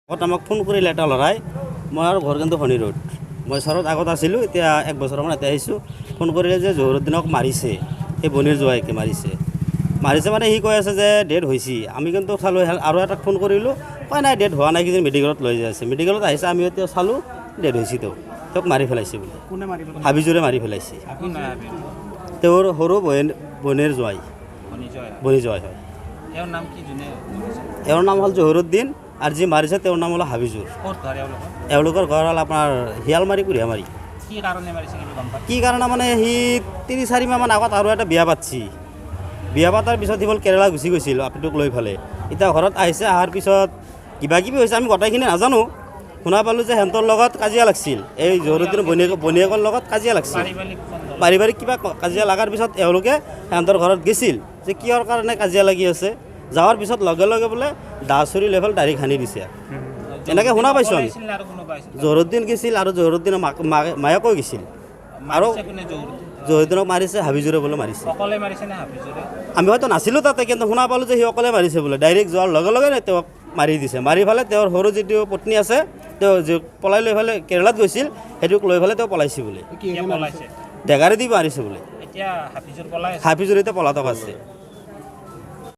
আমাক ফোন কৰিলে এটা ল'ৰাই মই আৰু ঘৰ কিন্তু শনি ৰোড মই চৰত আগত আছিলোঁ এতিয়া এক বছৰমান এতিয়া আহিছোঁ ফোন কৰিলে যে জহুৰুদ্দিনক মাৰিছে সেই বনিৰ জোৱাইকে মাৰিছে মানে সি কৈ আছে যে ডেথ হৈছে আমি কিন্তু চালোঁ আৰু এটা ফোন কৰিলোঁ কয় নাই ডেথ হোৱা নাই কিজানি মেডিকেলত লৈ যাই আছে মেডিকেলত আহিছে আমি এতিয়া চালোঁ ডেথ হৈছে তেওঁক মাৰি পেলাইছে বোলে হাবিজোৰে মাৰি পেলাইছে তেওঁৰ সৰু বনিৰ জোৱাই বনি জোৱাই হয় এওঁৰ নাম হ'ল জহুৰুদ্দিন আৰু যি মাৰিছে তেওঁৰ নাম হ'ল হাবিজুৰ এওঁলোকৰ ঘৰ হ'ল আপোনাৰ শিয়ালমাৰি কুৰিয়ামাৰি কি কাৰণে মানে সি ৩-৪ মাহমান আগত আৰু এটা বিয়া পাতিছি বিয়া পাতাৰ পিছত সি হ'ল কেৰেলা গুচি গৈছিল আপীটোক লৈ ফালে এতিয়া ঘৰত আহিছে অহাৰ পিছত কিবা কিবি হৈছে আমি গোটেইখিনি নাজানো শুনা পালোঁ যে সিহঁতৰ লগত কাজিয়া লাগছিল এই জহুৰুদ্দিনৰ বনীয়েকৰ লগত কাজিয়া লাগছিল পাৰিবাৰিক কিবা কাজিয়া লগাৰ পিছত এওঁলোকে সিহঁতৰ ঘৰত গৈছিল যে কিহৰ কাৰণে কাজিয়া লাগি আছে যাৱাৰ পিছত লগে লগে বোলে দাচুৰী লেভেল ডাইৰেক্ট সানি দিছে এনেকৈ শুনা পাইছোঁ আমি জহুৰুদ্দিন গৈছিল আৰু জহুৰুদ্দিনৰ মায়াকো গৈছিল আৰু জহুৰুদ্দিনক মাৰিছে হাবিজুৰে বোলে মাৰিছে আমি হয়তো নাছিলোঁ তাতে কিন্তু শুনা পালোঁ যে সি অকলে মাৰিছে বোলে ডাইৰেক্ট যোৱাৰ লগে লগে তেওঁক মাৰি দিছে মাৰি পেলাই তেওঁৰ সৰু যিটো পত্নী আছে তেওঁ পলাই লৈ পেলাই কেৰেলাত গৈছিল সেইটোক লৈ পেলাই তেওঁ পলাইছে বোলে ডেগাৰে দি মাৰিছে বোলে হাফিজুৰ এতিয়া পলাতক আছে